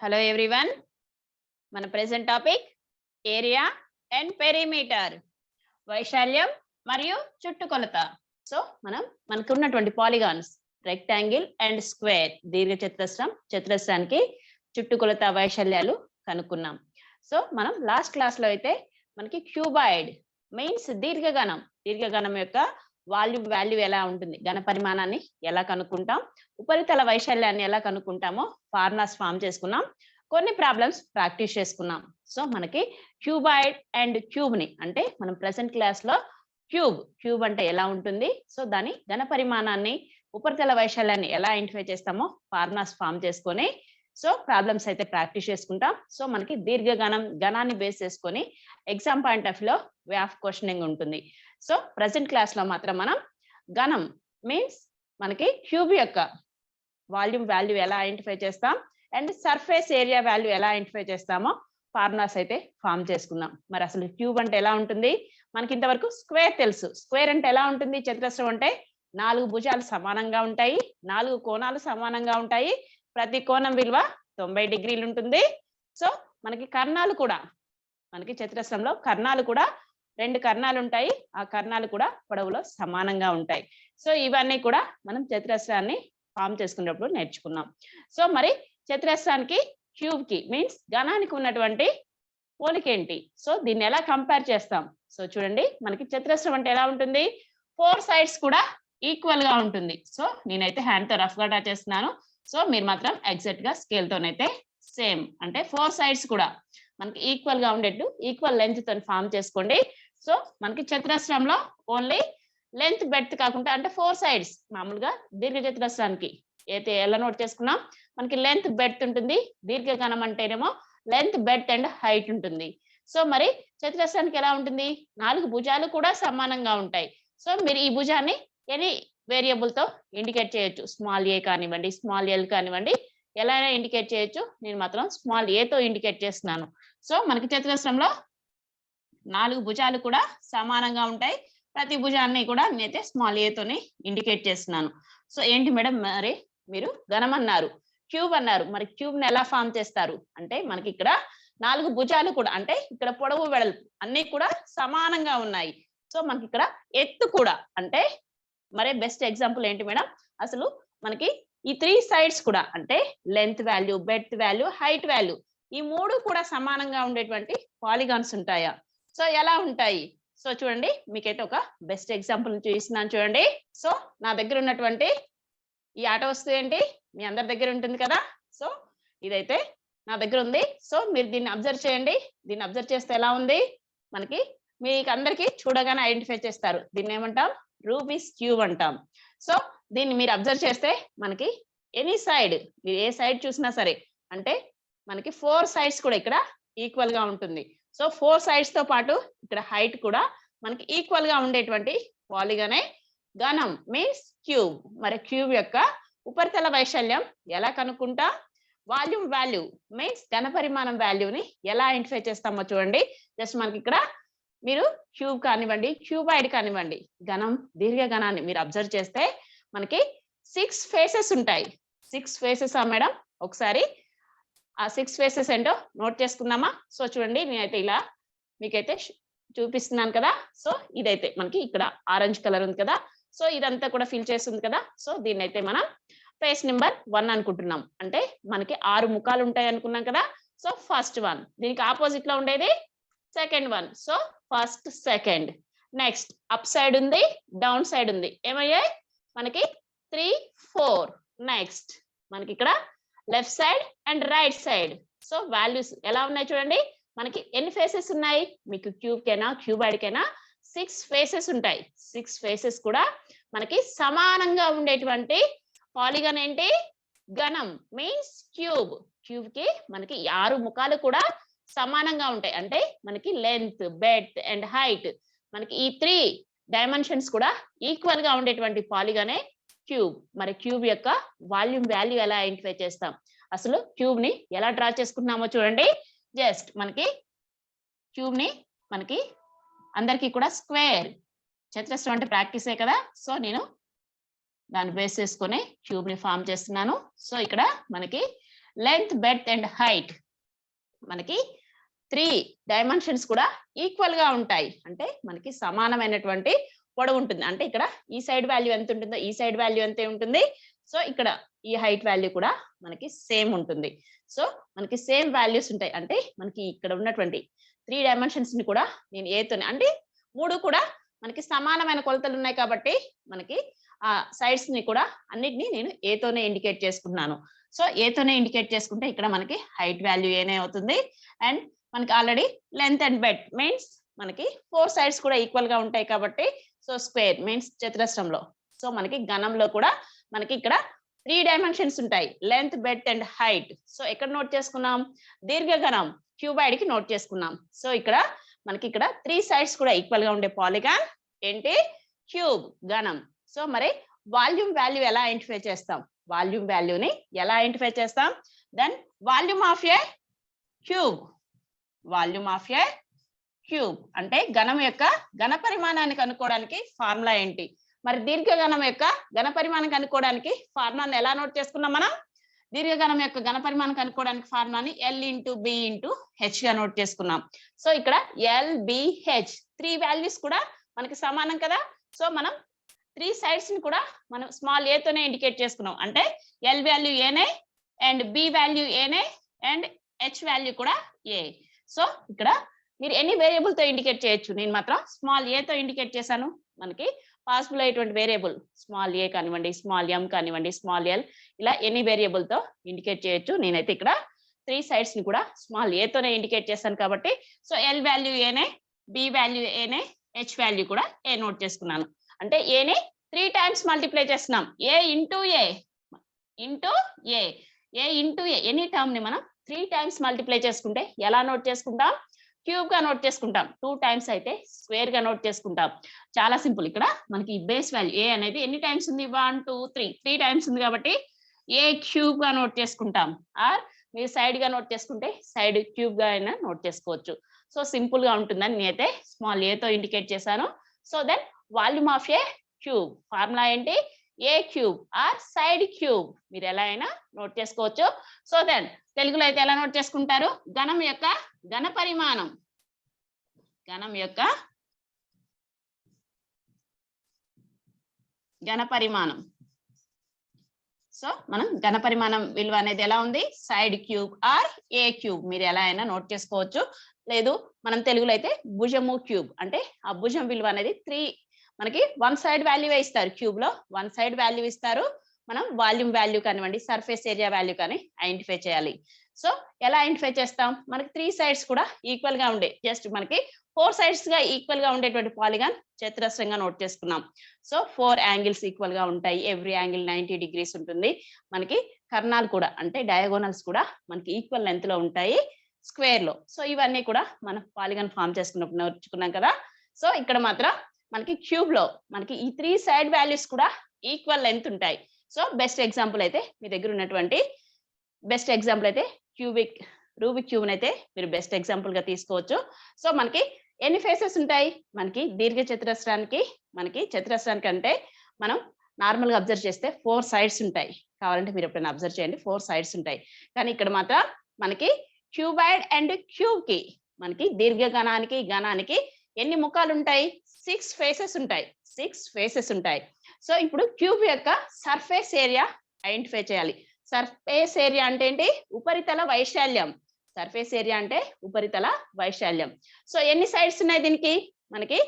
Hello everyone. మన present topic area and perimeter, వైశాల్యం మరియు చుట్టుకొలత. సో మనకు ఉన్నటువంటి పాలిగాన్స్ రెక్టాంగిల్ అండ్ స్క్వేర్, దీర్ఘచతురస్రం, చతురస్రానికి చుట్టుకొలత వైశాల్యాలు కనుక్కున్నాం. సో మనం లాస్ట్ క్లాస్ లో అయితే మనకి క్యూబాయిడ్ మీన్స్ దీర్ఘగణం యొక్క వాల్యూ ఎలా ఉంటుంది, ఘన పరిమాణాన్ని ఎలా కనుక్కుంటాం, ఉపరితల వైశాల్యాన్ని ఎలా కనుక్కుంటామో ఫార్ములాస్ ఫామ్ చేసుకున్నాం. కొన్ని ప్రాబ్లమ్స్ ప్రాక్టీస్ చేసుకున్నాం. సో మనకి క్యూబాయిడ్ అండ్ క్యూబ్ ని అంటే మనం ప్రెసెంట్ క్లాస్ లో క్యూబ్ అంటే ఎలా ఉంటుంది, సో దాని ఘన పరిమాణాన్ని, ఉపరితల వైశాల్యాన్ని ఎలా ఐడెంటిఫై చేస్తామో ఫార్ములాస్ ఫామ్ చేసుకొని సో ప్రాబ్లమ్స్ అయితే ప్రాక్టీస్ చేసుకుంటాం. సో మనకి ఘనాన్ని బేస్ చేసుకొని ఎగ్జామ్ పాయింట్ ఆఫ్ లో వే ఆఫ్ క్వశ్చనింగ్ ఉంటుంది. సో ప్రెసెంట్ క్లాస్ లో మాత్రం మనం ఘనం మీన్స్ మనకి క్యూబ్ యొక్క వాల్యూ ఎలా ఐడెంటిఫై చేస్తాం అండ్ సర్ఫేస్ ఏరియా వాల్యూ ఎలా ఐడెంటిఫై చేస్తామో ఫార్ములాస్ అయితే ఫామ్ చేసుకుందాం. మరి అసలు క్యూబ్ అంటే ఎలా ఉంటుంది, మనకి ఇంతవరకు స్క్వేర్ తెలుసు. స్క్వేర్ అంటే ఎలా ఉంటుంది, చతురస్రం అంటే 4 భుజాలు సమానంగా ఉంటాయి, 4 కోణాలు సమానంగా ఉంటాయి, ప్రతి కోణం విలువ 90 డిగ్రీలు ఉంటుంది. సో మనకి కర్ణాలు కూడా, మనకి చతురస్రంలో కర్ణాలు కూడా 2 కర్ణాలు ఉంటాయి, ఆ కర్ణాలు కూడా పొడవులో సమానంగా ఉంటాయి. సో ఇవన్నీ కూడా మనం చతురస్రాన్ని ఫామ్ చేసుకునేటప్పుడు నేర్చుకున్నాం. సో మరి చతురస్రానికి క్యూబ్ కి మీన్స్ ఘనానికి ఉన్నటువంటి పోలికేంటి, సో దీన్ని ఎలా కంపేర్ చేస్తాం. సో చూడండి, మనకి చతురస్రం అంటే ఎలా ఉంటుంది, 4 సైడ్స్ కూడా ఈక్వల్ గా ఉంటుంది. సో నేనైతే హ్యాండ్ తో రఫ్ గా డ్రా చేస్తున్నాను. సో మీరు మాత్రం ఎగ్జాక్ట్ గా స్కేల్ తోనైతే సేమ్ అంటే 4 సైడ్స్ కూడా మనకి ఈక్వల్ గా ఉండేట్టు ఈక్వల్ లెంత్ తో ఫామ్ చేసుకోండి. సో మనకి చతురస్రంలో ఓన్లీ లెంత్ బెడ్త్ కాకుండా అంటే 4 సైడ్స్, మామూలుగా దీర్ఘ చతురస్రానికి అయితే ఎలా నోట్ చేసుకున్నాం, మనకి లెంత్ బెడ్త్ ఉంటుంది, దీర్ఘగణం అంటేనేమో లెంత్ బెడ్త్ అండ్ హైట్ ఉంటుంది. సో మరి చతురస్రానికి ఎలా ఉంటుంది, 4 భుజాలు కూడా సమానంగా ఉంటాయి. సో మీరు ఈ భుజాన్ని ఎనీ వేరియబుల్ తో ఇండికేట్ చేయొచ్చు, స్మాల్ ఏ కానివ్వండి, స్మాల్ ఎల్ కానివ్వండి, ఎలా అయినా ఇండికేట్ చేయొచ్చు. నేను మాత్రం స్మాల్ ఏ తో ఇండికేట్ చేస్తున్నాను. సో మనకి చతురస్రంలో 4 భుజాలు కూడా సమానంగా ఉంటాయి, ప్రతి భుజాన్ని కూడా నేనైతే స్మాల్ ఏ తోని ఇండికేట్ చేస్తున్నాను. సో ఏంటి మేడం, మరి మీరు ఘనం అన్నారు, క్యూబ్ అన్నారు, మరి క్యూబ్ ని ఎలా ఫామ్ చేస్తారు అంటే మనకి ఇక్కడ 4 భుజాలు కూడా అంటే ఇక్కడ పొడవు వెడల్పు అన్ని కూడా సమానంగా ఉన్నాయి. సో మనకి ఇక్కడ ఎత్తు కూడా అంటే మరి బెస్ట్ ఎగ్జాంపుల్ ఏంటి మేడం, అసలు మనకి ఈ 3 సైడ్స్ కూడా అంటే length value, breadth value, height value ఈ 3 కూడా సమానంగా ఉండేటువంటి పాలిగాన్స్ ఉంటాయా, సో ఎలా ఉంటాయి. సో చూడండి, మీకైతే ఒక బెస్ట్ ఎగ్జాంపుల్ చూపిస్తున్నాను చూడండి. సో నా దగ్గర ఉన్నటువంటి ఈ ఆట వస్తువు ఏంటి, మీ అందరి దగ్గర ఉంటుంది కదా. సో ఇదైతే నా దగ్గర ఉంది. సో మీరు దీన్ని అబ్జర్వ్ చేయండి. దీన్ని అబ్జర్వ్ చేస్తే ఎలా ఉంది, మనకి మీకు అందరికి చూడగానే ఐడెంటిఫై చేస్తారు. దీన్ని ఏమంటాం, రూబిక్స్ క్యూబ్ అంటాం. సో దీన్ని మీరు అబ్జర్వ్ చేస్తే మనకి ఎనీ సైడ్, మీరు ఏ సైడ్ చూసినా సరే అంటే మనకి 4 సైడ్స్ కూడా ఇక్కడ ఈక్వల్ గా ఉంటుంది. సో 4 సైడ్స్ తో పాటు ఇక్కడ హైట్ కూడా మనకి ఈక్వల్ గా ఉండేటువంటి పాలిగానే ఘనం మీన్స్ క్యూబ్. మరి క్యూబ్ యొక్క ఉపరితల వైశాల్యం ఎలా కనుక్కుంటా, వాల్యూమ్ వాల్యూ మీన్స్ ఘన పరిమాణం వాల్యూని ఎలా ఐడెంటిఫై చేస్తామో చూడండి. జస్ట్ మనకి ఇక్కడ మీరు క్యూబ్ కానివ్వండి, క్యూబాయిడ్ కానివ్వండి, దీర్ఘగణాన్ని మీరు అబ్జర్వ్ చేస్తే మనకి 6 ఫేసెస్ ఉంటాయి. 6 ఫేసెస్ మేడం, ఒకసారి ఆ 6 ఫేసెస్ ఏంటో నోట్ చేసుకుందామా. సో చూడండి, నేనైతే ఇలా మీకైతే చూపిస్తున్నాను కదా. సో ఇదైతే మనకి ఇక్కడ ఆరెంజ్ కలర్ ఉంది కదా, సో ఇదంతా కూడా ఫిల్ చేస్తుంది కదా. సో దీన్ని అయితే మనం ఫేస్ నెంబర్ 1 అనుకుంటున్నాం. అంటే మనకి 6 ముఖాలు ఉంటాయి అనుకున్నాం కదా. సో ఫస్ట్ 1, దీనికి ఆపోజిట్ లో ఉండేది second 1. So first, second, next up side ఉంది, డౌన్ సైడ్ ఉంది, ఏమయ్యాయి మనకి 3, 4. నెక్స్ట్ మనకి ఇక్కడ left side and right side. So values ఎలా ఉన్నాయి చూడండి, మనకి ఎన్ని ఫేసెస్ ఉన్నాయి, మీకు క్యూబ్ కైనా క్యూబాయిడ్ కైనా 6 ఫేసెస్ ఉంటాయి. 6 ఫేసెస్ కూడా మనకి సమానంగా ఉండేటువంటి పాలిగాన్ ఏంటి, ఘనం మీన్స్ క్యూబ్. క్యూబ్ కి మనకి 6 ముఖాలు కూడా సమానంగా ఉంటాయి. అంటే మనకి లెంత్, బెడ్త్ అండ్ హైట్ మనకి ఈ 3 డైమెన్షన్స్ కూడా ఈక్వల్ గా ఉండేటువంటి పాలిగానే క్యూబ్. మరి క్యూబ్ యొక్క వాల్యూమ్ వాల్యూ ఎలా ఐడెంటిఫై చేస్తాం, అసలు క్యూబ్ ని ఎలా డ్రా చేసుకుంటున్నామో చూడండి. జస్ట్ మనకి క్యూబ్ ని మనకి అందరికీ కూడా స్క్వేర్, చతురస్రం అంటే ప్రాక్టీసే కదా. సో నేను దాన్ని బేస్ చేసుకొని క్యూబ్ ని ఫామ్ చేస్తున్నాను. సో ఇక్కడ మనకి లెంత్, బెడ్త్ అండ్ హైట్. మనకి 3 డైమెన్షన్స్ కూడా ఈక్వల్ గా ఉంటాయి. అంటే మనకి సమానమైనటువంటి పొడవు ఉంటుంది. అంటే ఇక్కడ ఈ సైడ్ వాల్యూ ఎంత ఉంటుందో ఈ సైడ్ వాల్యూ అంతే ఉంటుంది. సో ఇక్కడ ఈ హైట్ వాల్యూ కూడా మనకి సేమ్ ఉంటుంది. సో మనకి సేమ్ వాల్యూస్ ఉంటాయి. అంటే మనకి ఇక్కడ ఉన్నటువంటి 3 డైమెన్షన్స్ ని కూడా నేను ఏతోనే, అంటే 3 కూడా మనకి సమానమైన కొలతలు ఉన్నాయి కాబట్టి మనకి ఆ సైడ్స్ ని కూడా అన్నిటిని నేను ఏతోనే ఇండికేట్ చేసుకుంటున్నాను. సో ఏతోనే ఇండికేట్ చేసుకుంటే ఇక్కడ మనకి హైట్ వాల్యూ ఏనే అవుతుంది. అండ్ మనకి already length and breadth means మనకి 4 సైడ్స్ కూడా ఈక్వల్ గా ఉంటాయి కాబట్టి సో స్క్వేర్ మీన్స్ చతురస్రంలో. సో మనకి ఘనంలో కూడా మనకి ఇక్కడ 3 డైమెన్షన్స్ ఉంటాయి, length, breadth and height. So ఎక్కడ నోట్ చేసుకున్నాం? దీర్ఘఘనం క్యూబాయిడ్ కి నోట్ చేసుకున్నాం. సో ఇక్కడ మనకి ఇక్కడ 3 సైడ్స్ కూడా ఈక్వల్ గా ఉండే పాలిగాన్ ఏంటి? క్యూబ్, ఘనం. సో మరి వాల్యూమ్ వాల్యూ ఎలా ఐడెంటిఫై చేస్తాం? వాల్యూమ్ వాల్యూని ఎలా ఐడెంటిఫై చేస్తాం? Then volume of a cube, volume of a cube అంటే ఘనం యొక్క ఘన పరిమాణాన్ని కనుక్కోవడానికి ఫార్ములా ఏంటి? మరి దీర్ఘఘనం యొక్క ఘన పరిమాణం కనుక్కోవడానికి ఫార్ములాని ఎలా నోట్ చేసుకున్నాం మనం? దీర్ఘఘనం యొక్క ఘన పరిమాణం కనుక్కోవడానికి ఫార్ములాని L into B into H గా నోట్ చేసుకున్నాం. సో ఇక్కడ LBH 3 వాల్యూస్ కూడా మనకి సమానం కదా. సో మనం 3 సైడ్స్ ని కూడా మనం స్మాల్ ఏ తోనే ఇండికేట్ చేసుకున్నాం. అంటే L వాల్యూ ఏనే అండ్ B వాల్యూ ఏనే అండ్ H వాల్యూ కూడా ఏ. సో ఇక్కడ మీరు ఎనీ వేరియబుల్ తో ఇండికేట్ చేయొచ్చు. నేను మాత్రం స్మాల్ ఏ తో ఇండికేట్ చేశాను. మనకి పాసిబుల్ అయ్యేటువంటి వేరియబుల్ స్మాల్ ఏ కానివ్వండి, స్మాల్ m కానివ్వండి, స్మాల్ l, ఇలా ఎనీ వేరియబుల్ తో ఇండికేట్ చేయొచ్చు. నేనైతే ఇక్కడ 3 సైడ్స్ ని కూడా స్మాల్ ఏ తోనే ఇండికేట్ చేశాను కాబట్టి సో L వాల్యూ ఏనే, B వాల్యూ ఏనే, H వాల్యూ కూడా ఏ నోట్ చేసుకున్నాను. అంటే ఏని 3 టైమ్స్ మల్టిప్లై చేస్తున్నాం. ఏ ఇంటూ ఏ ఇంటూ ఏ, ఏ ఇంటూ ఏ, ఎనీ టర్మ్ ని మనం 3 టైమ్స్ మల్టిప్లై చేసుకుంటే ఎలా నోట్ చేసుకుంటాం? క్యూబ్ గా నోట్ చేసుకుంటాం. 2 టైమ్స్ అయితే స్క్వేర్ గా నోట్ చేసుకుంటాం. చాలా సింపుల్. ఇక్కడ మనకి బేస్ వాల్యూ ఏ అనేది ఎన్ని టైమ్స్ ఉంది? 1 2 3 టైమ్స్ ఉంది కాబట్టి ఏ క్యూబ్ గా నోట్ చేసుకుంటాం. ఆర్ మీరు సైడ్ గా నోట్ చేసుకుంటే సైడ్ క్యూబ్ గా అయినా నోట్ చేసుకోవచ్చు. సో సింపుల్ గా ఉంటుందని నేనైతే స్మాల్ ఏ తో ఇండికేట్ చేశాను. So then volume of a cube formula ఏంటి? A cube or side cube. మీరు ఎలా అయినా నోట్ చేసుకోవచ్చు. సో దెన్ తెలుగులో అయితే ఎలా నోట్ చేసుకుంటారు? ఘనం యొక్క ఘన పరిమాణం, ఘనం యొక్క ఘన పరిమాణం. సో మనం ఘన పరిమాణం విలువ అనేది ఎలా ఉంది? Side cube or A cube. మీరు ఎలా అయినా నోట్ చేసుకోవచ్చు. లేదు మనం తెలుగులో అయితే భుజము క్యూబ్, అంటే ఆ భుజం విలువ అనేది 3 మనకి 1 సైడ్ వాల్యూ ఇస్తారు. క్యూబ్ లో 1 సైడ్ వాల్యూ ఇస్తారు. మనం వాల్యూమ్ వాల్యూ కానివ్వండి, సర్ఫేస్ ఏరియా వాల్యూ కానీ ఐడెంటిఫై చేయాలి. సో ఎలా ఐడెంటిఫై చేస్తాం? మనకి 3 సైడ్స్ కూడా ఈక్వల్ గా ఉండే, జస్ట్ మనకి 4 సైడ్స్ గా ఈక్వల్ గా ఉండేటువంటి పాలిగాన్ చతురస్రంగా నోట్ చేసుకున్నాం. సో 4 యాంగిల్స్ ఈక్వల్ గా ఉంటాయి. ఎవ్రీ యాంగిల్ 90 డిగ్రీస్ ఉంటుంది. మనకి కర్ణాలు కూడా అంటే డయాగోనల్స్ కూడా మనకి ఈక్వల్ లెంత్ లో ఉంటాయి స్క్వేర్ లో. సో ఇవన్నీ కూడా మనం పాలిగాన్ ఫామ్ చేసుకున్నప్పుడు నేర్చుకున్నాం కదా. సో ఇక్కడ మాత్రం మనకి క్యూబ్ లో మనకి ఈ 3 సైడ్ వాల్యూస్ కూడా ఈక్వల్ లెంత్ ఉంటాయి. సో బెస్ట్ ఎగ్జాంపుల్ అయితే మీ దగ్గర ఉన్నటువంటి బెస్ట్ ఎగ్జాంపుల్ అయితే రూబిక్ క్యూబ్ అయితే మీరు బెస్ట్ ఎగ్జాంపుల్ గా తీసుకోవచ్చు. సో మనకి ఎన్ని ఫేసెస్ ఉంటాయి? మనకి దీర్ఘ చతురస్రానికి, మనకి చతురస్రానికి అంటే మనం నార్మల్ గా అబ్జర్వ్ చేస్తే 4 సైడ్స్ ఉంటాయి. కావాలంటే మీరు ఎప్పుడైనా అబ్జర్వ్ చేయండి, 4 సైడ్స్ ఉంటాయి. కానీ ఇక్కడ మాత్రం మనకి క్యూబాయిడ్ అండ్ క్యూబ్ కి మనకి దీర్ఘఘనానికి ఘనానికి ఎన్ని ముఖాలు ఉంటాయి? 6 ఫేసెస్ ఉంటాయి. 6 ఫేసెస్ ఉంటాయి. సో ఇప్పుడు క్యూబ్ యొక్క సర్ఫేస్ ఏరియా ఐడెంటిఫై చేయాలి. సర్ఫేస్ ఏరియా అంటే ఏంటి? ఉపరితల వైశాల్యం. సర్ఫేస్ ఏరియా అంటే ఉపరితల వైశాల్యం. సో ఎన్ని సైడ్స్ ఉన్నాయి దీనికి? మనకి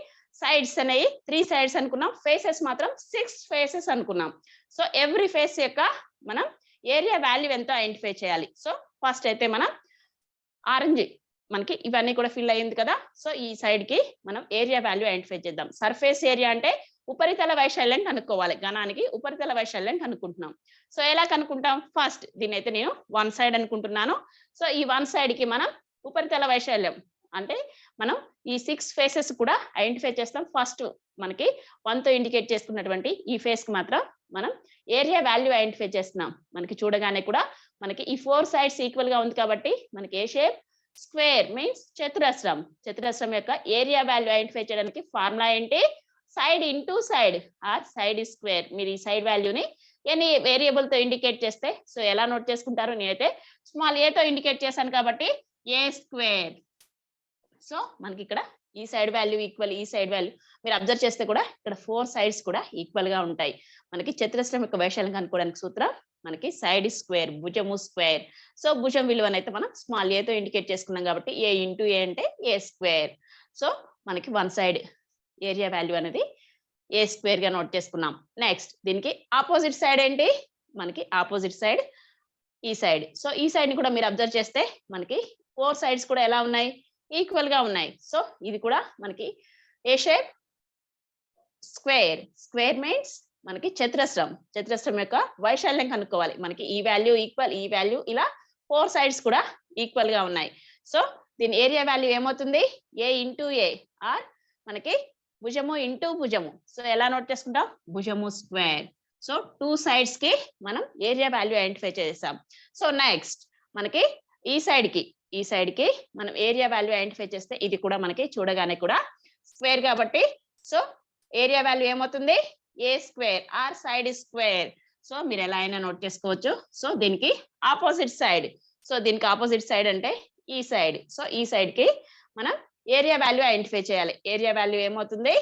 సైడ్స్ అనేవి 3 సైడ్స్ అనుకున్నాం. ఫేసెస్ మాత్రం 6 ఫేసెస్ అనుకున్నాం. సో ఎవ్రీ ఫేస్ యొక్క మనం ఏరియా వాల్యూ ఎంతో ఐడెంటిఫై చేయాలి. సో ఫస్ట్ అయితే మనం ఆరెంజ్ మనకి ఇవన్నీ కూడా ఫిల్ అయ్యింది కదా. సో ఈ సైడ్ కి మనం ఏరియా వాల్యూ ఐడెంటిఫై చేద్దాం. సర్ఫేస్ ఏరియా అంటే ఉపరితల వైశాల్యం కనుక్కోవాలి. ఘనానికి ఉపరితల వైశాల్యం కనుక్కుంటున్నాం. సో ఎలా కనుక్కుంటాం? ఫస్ట్ దీని అయితే నేను 1 సైడ్ అనుకుంటున్నాను. సో ఈ 1 సైడ్ కి మనం ఉపరితల వైశాల్యం అంటే మనం ఈ 6 ఫేసెస్ కూడా ఐడెంటిఫై చేస్తాం. ఫస్ట్ మనకి 1 తో ఇండికేట్ చేసుకున్నటువంటి ఈ ఫేస్ కి మాత్రం మనం ఏరియా వాల్యూ ఐడెంటిఫై చేస్తున్నాం. మనకి చూడగానే కూడా మనకి ఈ 4 సైడ్స్ ఈక్వల్ గా ఉంది కాబట్టి మనకి ఏ షేప్? స్క్వేర్ మీన్స్ చతురస్రం. చతురస్రం యొక్క ఏరియా వాల్యూ ఐడెంటిఫై చేయడానికి ఫార్ములా ఏంటి? Side into side or side square. మీరు ఈ సైడ్ వాల్యూని ఎనీ వేరియబుల్ తో ఇండికేట్ చేస్తే సో ఎలా నోట్ చేసుకుంటారు? నేనైతే స్మాల్ ఏ తో ఇండికేట్ చేశాను కాబట్టి ఏ స్క్వేర్. సో మనకి ఇక్కడ ఈ సైడ్ వాల్యూ ఈక్వల్ ఈ సైడ్ వాల్యూ మీరు అబ్జర్వ్ చేస్తే కూడా ఇక్కడ 4 సైడ్స్ కూడా ఈక్వల్ గా ఉంటాయి. మనకి చతురస్రం యొక్క వైశాల్యం కనుక్కోవడానికి సూత్రం మనకి సైడ్ స్క్వేర్, భుజము స్క్వేర్. సో భుజం విలువనైతే మనం స్మాల్ ఏ తో ఇండికేట్ చేసుకున్నాం కాబట్టి ఏ ఇంటూ ఏ అంటే ఏ స్క్వేర్. సో మనకి వన్ సైడ్ ఏరియా వాల్యూ అనేది ఏ స్క్వేర్ గా నోట్ చేసుకున్నాం. నెక్స్ట్ దీనికి ఆపోజిట్ సైడ్ ఏంటి? మనకి ఆపోజిట్ సైడ్ ఈ సైడ్. సో ఈ సైడ్ ని కూడా మీరు అబ్జర్వ్ చేస్తే మనకి 4 సైడ్స్ కూడా ఎలా ఉన్నాయి? ఈక్వల్ గా ఉన్నాయి. సో ఇది కూడా మనకి ఏ షేప్ స్క్వేర్. స్క్వేర్ మీన్స్ మనకి చతురస్రం. చతురస్రం యొక్క వైశాల్యం కనుక్కోవాలి. మనకి ఈ వాల్యూ ఈక్వల్ ఈ వాల్యూ ఇలా 4 సైడ్స్ కూడా ఈక్వల్ గా ఉన్నాయి. సో దీని ఏరియా వాల్యూ ఏమవుతుంది? ఏ ఇంటూ ఏ ఆర్ మనకి భుజము ఇంటూ భుజము. సో ఎలా నోట్ చేసుకుంటాం? భుజము స్క్వేర్. సో 2 సైడ్స్ కి మనం ఏరియా వాల్యూ ఐడెంటిఫై చేసాం. సో నెక్స్ట్ మనకి ఈ సైడ్ కి మనం ఏరియా వాల్యూ ఐడెంటిఫై చేస్తే ఇది కూడా మనకి చూడగానే కూడా స్క్వేర్ కాబట్టి సో ఏరియా వాల్యూ ఏమవుతుంది? A square or side square. So మీరు ఎలా అయినా నోట్ చేసుకోవచ్చు. సో దీనికి ఆపోజిట్ సైడ్. సో దీనికి ఆపోజిట్ సైడ్ అంటే ఈ సైడ్. సో ఈ సైడ్ కి మనం ఏరియా వాల్యూ ఐడెంటిఫై చేయాలి. ఏరియా వాల్యూ ఏమవుతుంది?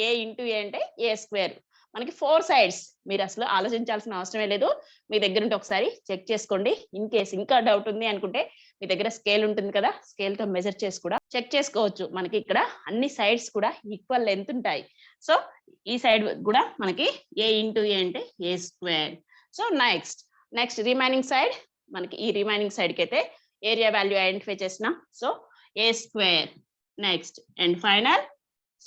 ఏ ఇంటూ ఏ అంటే ఏ స్క్వేర్. మనకి 4 సైడ్స్. మీరు అసలు ఆలోచించాల్సిన అవసరమే లేదు. మీ దగ్గర ఉంటే ఒకసారి చెక్ చేసుకోండి. ఇన్ కేస్ ఇంకా డౌట్ ఉంది అనుకుంటే మీ దగ్గర స్కేల్ ఉంటుంది కదా, స్కేల్ తో మెజర్ చేసి కూడా చెక్ చేసుకోవచ్చు. మనకి ఇక్కడ అన్ని సైడ్స్ కూడా ఈక్వల్ లెంత్ ఉంటాయి. సో ఈ సైడ్ కూడా మనకి ఏ ఇంటూ ఏ అంటే A square. So next remaining side మనకి ఈ రిమైనింగ్ సైడ్ కి అయితే ఏరియా వాల్యూ ఐడెంటిఫై చేసినాం. So A square. Next and final.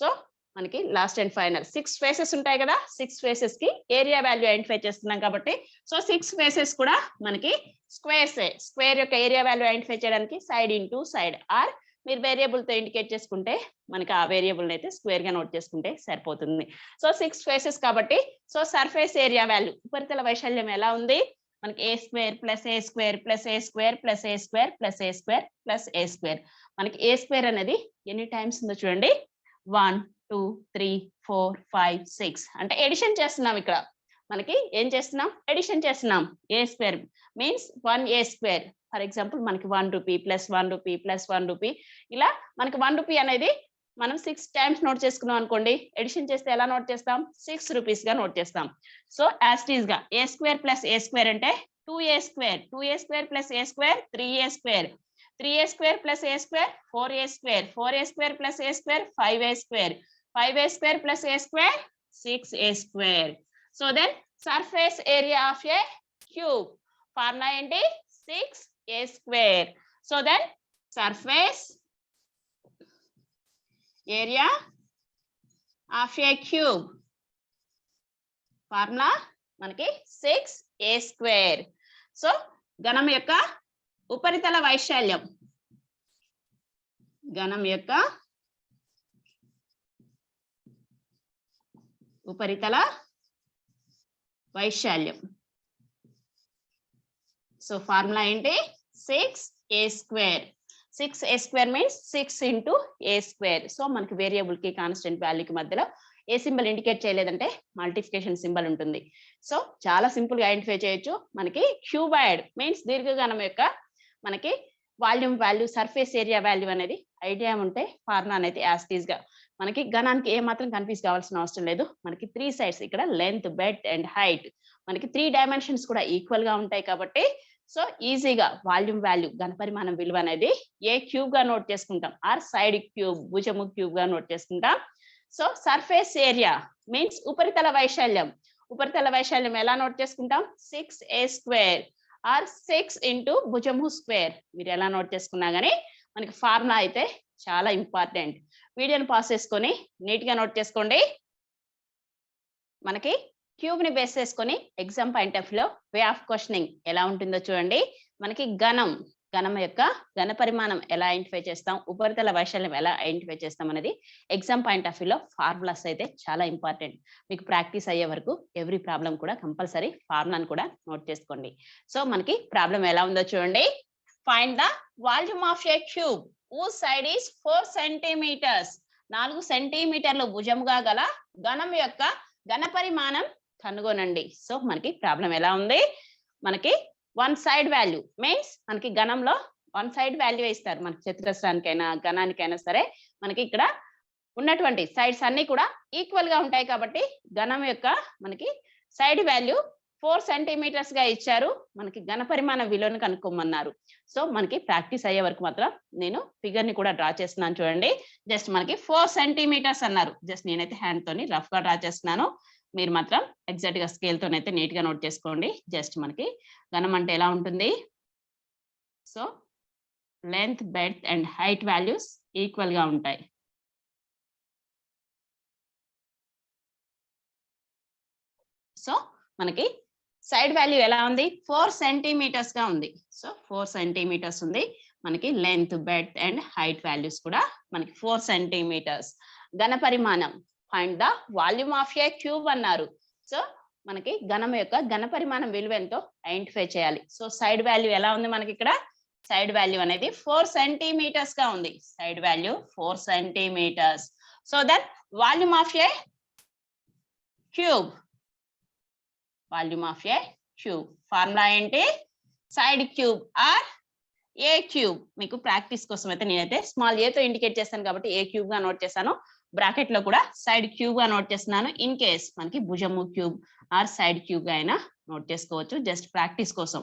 So మనకి లాస్ట్ అండ్ ఫైనల్ 6 ఫేసెస్ ఉంటాయి కదా, 6 ఫేసెస్ కి ఏరియా వాల్యూ ఐడెంటిఫై చేస్తున్నాం కాబట్టి సో 6 ఫేసెస్ కూడా మనకి స్క్వేర్స్. స్క్వేర్ యొక్క ఏరియా వాల్యూ ఐడెంటిఫై చేయడానికి సైడ్ ఇంటూ సైడ్ ఆర్ మీరు వేరియబుల్ తో ఇండికేట్ చేసుకుంటే మనకి ఆ వేరియబుల్ అయితే స్క్వేర్ గా నోట్ చేసుకుంటే సరిపోతుంది. సో 6 ఫేసెస్ కాబట్టి సో సర్ఫేస్ ఏరియా వాల్యూ ఉపరితల వైశాల్యం ఎలా ఉంది? మనకి ఏ square plus A square plus A square plus A square plus A square plus A square. మనకి ఏ స్క్వేర్ అనేది ఎన్ని టైమ్స్ ఉందో చూడండి. 1 2 3 4 5 6 అంటే ఎడిషన్ చేస్తున్నాం. ఇక్కడ మనకి ఏం చేస్తున్నాం? ఎడిషన్ చేస్తున్నాం. A square means 1 A square. For example మనకి 1 rupee plus 1 rupee plus 1 rupee ఇలా మనకి 1 రూపీ అనేది మనం 6 టైమ్స్ నోట్ చేసుకున్నాం అనుకోండి. ఎడిషన్ చేస్తే ఎలా నోట్ చేస్తాం? 6 రూపీస్ గా నోట్ చేస్తాం. సో యాజ్ ఇట్ ఈస్ గా A square plus A square అంటే 2a square. 2a square plus A square 3a square. 3a square plus A square 4a square. 4a square plus A square 5a square. 5a square plus A square 6a square. So then surface area of a cube formula ఏంటి? 6a square. So then surface area of a cube formula మనకి 6a square. So ఘనం యొక్క ఉపరితల వైశాల్యం, ఘనం యొక్క ఉపరితల వైశాల్యం. సో ఫార్ములా ఏంటి? 6a square. 6a square means 6 into a square. So మనకి వేరియబుల్ కి కాన్స్టెంట్ వాల్యూకి మధ్యలో ఏ సింబల్ ఇండికేట్ చేయలేదంటే మల్టిప్లికేషన్ సింబల్ ఉంటుంది. సో చాలా సింపుల్ గా ఐడెంటిఫై చేయొచ్చు. మనకి క్యూబాయిడ్ మీన్స్ దీర్ఘఘనం యొక్క మనకి volume value surface area value అనేది ఐడియా ఉంటే ఫార్ములా అనేది యాజ్ ఇట్ ఈస్ గా మనకి ఘనానికి ఏ మాత్రం కన్ఫ్యూజ్ కావాల్సిన అవసరం లేదు. మనకి 3 సైడ్స్ ఇక్కడ లెంత్, బెడ్త్ అండ్ హైట్ మనకి 3 డైమెన్షన్స్ కూడా ఈక్వల్ గా ఉంటాయి కాబట్టి సో ఈజీగా వాల్యూమ్ వాల్యూ ఘనపరిమాణం విలువ అనేది ఏ క్యూబ్ గా నోట్ చేసుకుంటాం ఆర్ సైడ్ క్యూబ్ భుజము క్యూబ్ గా నోట్ చేసుకుంటాం. సో సర్ఫేస్ ఏరియా మీన్స్ ఉపరితల వైశాల్యం. ఉపరితల వైశాల్యం ఎలా నోట్ చేసుకుంటాం? 6a స్క్వేర్ ఆర్ 6 ఇంటూ భుజము స్క్వేర్. మీరు ఎలా నోట్ చేసుకున్నా గానీ మనకి ఫార్ములా అయితే చాలా ఇంపార్టెంట్. వీడియోని పాస్ చేసుకొని నీట్ గా నోట్ చేసుకోండి. మనకి క్యూబ్ ని బేస్ చేసుకొని ఎగ్జామ్ పాయింట్ ఆఫ్ లో వే ఆఫ్ క్వశ్చనింగ్ ఎలా ఉంటుందో చూడండి. మనకి ఘనం యొక్క ఘన పరిమాణం ఎలా ఐడెంటిఫై చేస్తాం, ఉపరితల వైశాల్యం ఎలా ఐడెంటిఫై చేస్తాం అనేది ఎగ్జామ్ పాయింట్ ఆఫ్ వ్యూలో ఫార్ములాస్ అయితే చాలా ఇంపార్టెంట్. మీకు ప్రాక్టీస్ అయ్యే వరకు ఎవ్రీ ప్రాబ్లం కూడా కంపల్సరీ ఫార్ములాను కూడా నోట్ చేసుకోండి. సో మనకి ప్రాబ్లం ఎలా ఉందో చూడండి. Find the volume of a cube whose side is 4 centimeters. 4 సెంటీమీటర్లు భుజముగా గల ఘనం యొక్క ఘన పరిమాణం కనుగొనండి. సో మనకి ప్రాబ్లం ఎలా ఉంది, మనకి వన్ సైడ్ వాల్యూ మీన్స్ మనకి గణంలో వన్ సైడ్ వాల్యూ ఇస్తారు. మనకి చతురస్రానికైనా ఘనానికైనా సరే మనకి ఇక్కడ ఉన్నటువంటి సైడ్స్ అన్ని కూడా ఈక్వల్ గా ఉంటాయి కాబట్టి ఘనం యొక్క మనకి సైడ్ వాల్యూ 4 సెంటీమీటర్స్ గా ఇచ్చారు. మనకి ఘన పరిమాణ విలువను కనుక్కోమన్నారు. సో మనకి ప్రాక్టీస్ అయ్యే వరకు మాత్రం నేను ఫిగర్ ని కూడా డ్రా చేస్తున్నాను చూడండి. జస్ట్ మనకి 4 సెంటీమీటర్స్ అన్నారు. జస్ట్ నేనైతే హ్యాండ్ తోని రఫ్ గా డ్రా చేస్తున్నాను. మీరు మాత్రం ఎగ్జాక్ట్ గా స్కేల్ తోనైతే నీట్ గా నోట్ చేసుకోండి. జస్ట్ మనకి ఘనం అంటే ఎలా ఉంటుంది, so length, breadth and height values equal గా ఉంటాయి. సో మనకి సైడ్ వాల్యూ ఎలా ఉంది, 4 సెంటీమీటర్స్ గా ఉంది. సో 4 సెంటీమీటర్స్ ఉంది. మనకి length, breadth and height values కూడా మనకి 4 సెంటీమీటర్స్. ఘన పరిమాణం, find the volume of a cube అన్నారు. సో మనకి ఘనం యొక్క ఘన పరిమాణం విలువ ఎంతో ఐడెంటిఫై చేయాలి. సో సైడ్ వాల్యూ ఎలా ఉంది మనకి ఇక్కడ, సైడ్ వాల్యూ అనేది 4 సెంటీమీటర్స్ గా ఉంది. Side value 4 centimetres. So that volume of a cube, volume of a cube formula ఏంటి, side cube or A cube. మీకు ప్రాక్టీస్ కోసం అయితే నేనైతే స్మాల్ ఏ తో ఇండికేట్ చేస్తాను కాబట్టి ఏ క్యూబ్ గా నోట్ చేశాను. బ్రాకెట్ లో కూడా సైడ్ క్యూబ్ గా నోట్ చేస్తున్నాను. ఇన్ కేస్ మనకి భుజము క్యూబ్ ఆర్ సైడ్ క్యూబ్ గా అయినా నోట్ చేసుకోవచ్చు. జస్ట్ ప్రాక్టీస్ కోసం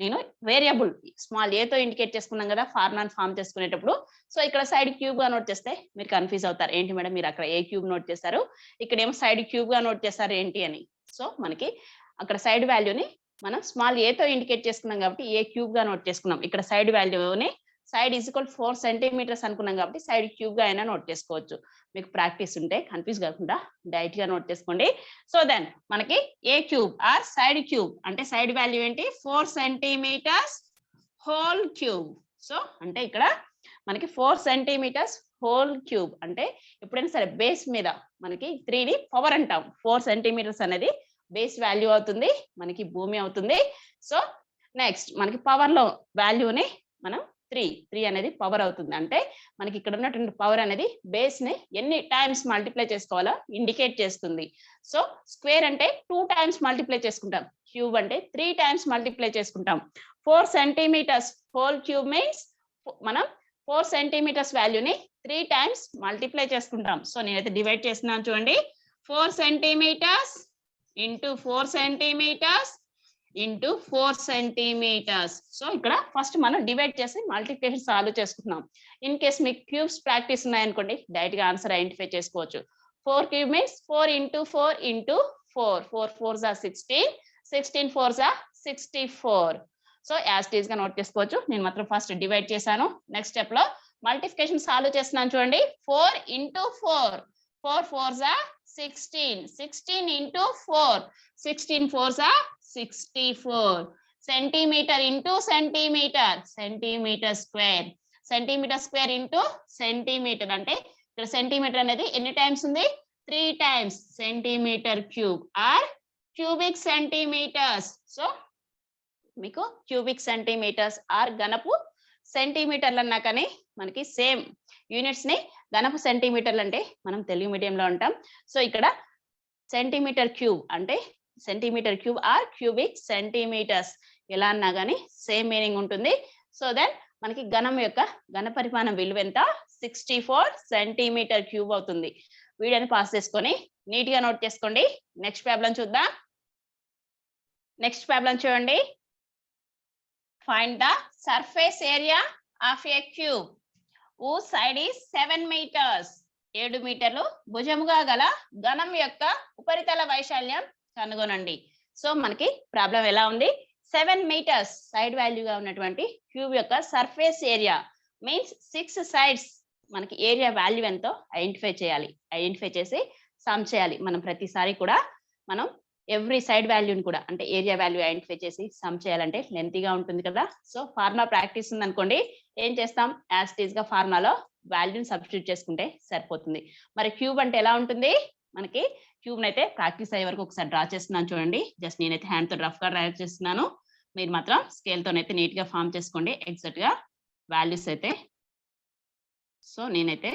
నేను వేరియబుల్ స్మాల్ ఏ తో ఇండికేట్ చేసుకున్నాం కదా ఫార్ములాను ఫామ్ చేసుకునేటప్పుడు. సో ఇక్కడ సైడ్ క్యూబ్ గా నోట్ చేస్తే మీరు కన్ఫ్యూజ్ అవుతారు, ఏంటి మేడం మీరు అక్కడ ఏ క్యూబ్ నోట్ చేశారు, ఇక్కడ ఏమో సైడ్ క్యూబ్ గా నోట్ చేశారు ఏంటి అని. సో మనకి అక్కడ సైడ్ వాల్యూని మనం స్మాల్ ఏ తో ఇండికేట్ చేసుకున్నాం కాబట్టి ఏ క్యూబ్ గా నోట్ చేసుకున్నాం. ఇక్కడ సైడ్ వాల్యూని సైడ్ ఈజ్ ఈక్వల్ 4 సెంటీమీటర్స్ అనుకున్నాం కాబట్టి సైడ్ క్యూబ్ గా అయినా నోట్ చేసుకోవచ్చు. మీకు ప్రాక్టీస్ ఉంటే కన్ఫ్యూజ్ కాకుండా డైరెక్ట్ గా నోట్ చేసుకోండి. సో దెన్ మనకి A cube or side cube అంటే సైడ్ వాల్యూ ఏంటి, 4 సెంటీమీటర్స్ హోల్ క్యూబ్. సో అంటే ఇక్కడ మనకి 4 సెంటీమీటర్స్ హోల్ క్యూబ్ అంటే ఎప్పుడైనా సరే బేస్ మీద మనకి 3ని పవర్ అంటాం. 4 సెంటీమీటర్స్ అనేది బేస్ వాల్యూ అవుతుంది, మనకి భూమి అవుతుంది. సో నెక్స్ట్ మనకి పవర్ లో వాల్యూని మనం 3 అనేది పవర్ అవుతుంది. అంటే మనకి ఇక్కడ ఉన్నటువంటి పవర్ అనేది బేస్ ని ఎన్ని టైమ్స్ మల్టిప్లై చేసుకోవాలో ఇండికేట్ చేస్తుంది. సో స్క్వేర్ అంటే 2 టైమ్స్ మల్టిప్లై చేసుకుంటాం, క్యూబ్ అంటే 3 టైమ్స్ మల్టిప్లై చేసుకుంటాం. 4 సెంటీమీటర్స్ హోల్ క్యూబ్ మీన్స్ మనం 4 సెంటీమీటర్స్ వాల్యూని 3 టైమ్స్ మల్టిప్లై చేసుకుంటాం. సో నేనైతే డివైడ్ చేస్తున్నాను చూడండి, 4 centimetres into 4 centimetres into 4 centimetres. So ఇక్కడ ఫస్ట్ మనం డివైడ్ చేసి మల్టిప్లికేషన్ సాల్వ్ చేసుకుంటున్నాం. ఇన్ కేస్ మీకు క్యూబ్స్ ప్రాక్టీస్ ఉన్నాయనుకోండి డైరెక్ట్ గా ఆన్సర్ ఐడెంటిఫై చేసుకోవచ్చు. 4 cube means 4 into 4 into 4, 4 4s are 16, 16 4s are 64. So as it is గా నోట్ చేసుకోవచ్చు. నేను మాత్రం ఫస్ట్ డివైడ్ చేశాను. నెక్స్ట్ స్టెప్ లో మల్టిప్లికేషన్ సాల్వ్ చేస్తున్నాను చూడండి, 4 into 4, 4 4s are 16, 16 into 4, 16 4s are 64. Centimetre into centimetre, centimetre square, centimetre square into centimetre అంటే ఇక్కడ సెంటీమీటర్ అనేది ఎన్ని టైమ్స్ ఉంది, 3 times. Centimetre cube or cubic centimetres. So మీకు క్యూబిక్ సెంటీమీటర్స్ ఆర్ ఘనపు సెంటీమీటర్లు అన్నా కానీ మనకి సేమ్ యూనిట్స్ ని ఘనపు సెంటీమీటర్లు అంటే మనం తెలుగు మీడియంలో ఉంటాం. సో ఇక్కడ సెంటీమీటర్ క్యూబ్ అంటే centimetre cube or cubic centimetres ఎలా అన్నా కానీ సేమ్ మీనింగ్ ఉంటుంది. సో దెన్ మనకి ఘనం యొక్క ఘన పరిమాణం విలువ ఎంత, 64 సెంటీమీటర్ క్యూబ్ అవుతుంది. వీడియోని పాస్ చేసుకొని నీట్ గా నోట్ చేసుకోండి. నెక్స్ట్ ప్రాబ్లం చూద్దాం. నెక్స్ట్ ప్రాబ్లం చూడండి, find the surface area of a cube whose side is 7 meters. 7 మీటర్లు భుజముగా గల ఘనం యొక్క ఉపరితల వైశాల్యం కనుగొనండి. సో మనకి ప్రాబ్లం ఎలా ఉంది, 7 మీటర్స్ సైడ్ వాల్యూగా ఉన్నటువంటి క్యూబ్ యొక్క సర్ఫేస్ ఏరియా మీన్స్ 6 సైడ్స్ మనకి ఏరియా వాల్యూ ఎంతో ఐడెంటిఫై చేయాలి. ఐడెంటిఫై చేసి సమ్ చేయాలి. మనం ప్రతిసారి కూడా మనం ఎవ్రీ సైడ్ వాల్యూని కూడా అంటే ఏరియా వాల్యూ ఐడెంటిఫై చేసి సమ్ చేయాలంటే లెంతీగా ఉంటుంది కదా. సో ఫార్ములా ప్రాక్టీస్ ఉంది అనుకోండి, ఏం చేస్తాం, యాజ్ ఇట్ ఈస్ గా ఫార్ములాలో వాల్యూని సబ్స్టిట్యూట్ చేసుకుంటే సరిపోతుంది. మరి క్యూబ్ అంటే ఎలా ఉంటుంది, మనకి క్యూబ్ అయితే ప్రాక్టీస్ అయ్యే వరకు ఒకసారి డ్రా చేస్తున్నాను చూడండి. జస్ట్ నేనైతే హ్యాండ్ తో రఫ్ గా డ్రా చేస్తున్నాను. మీరు మాత్రం స్కేల్ తోనైతే నీట్ గా ఫామ్ చేసుకోండి ఎగ్జాక్ట్ గా వాల్యూస్ అయితే. సో నేనైతే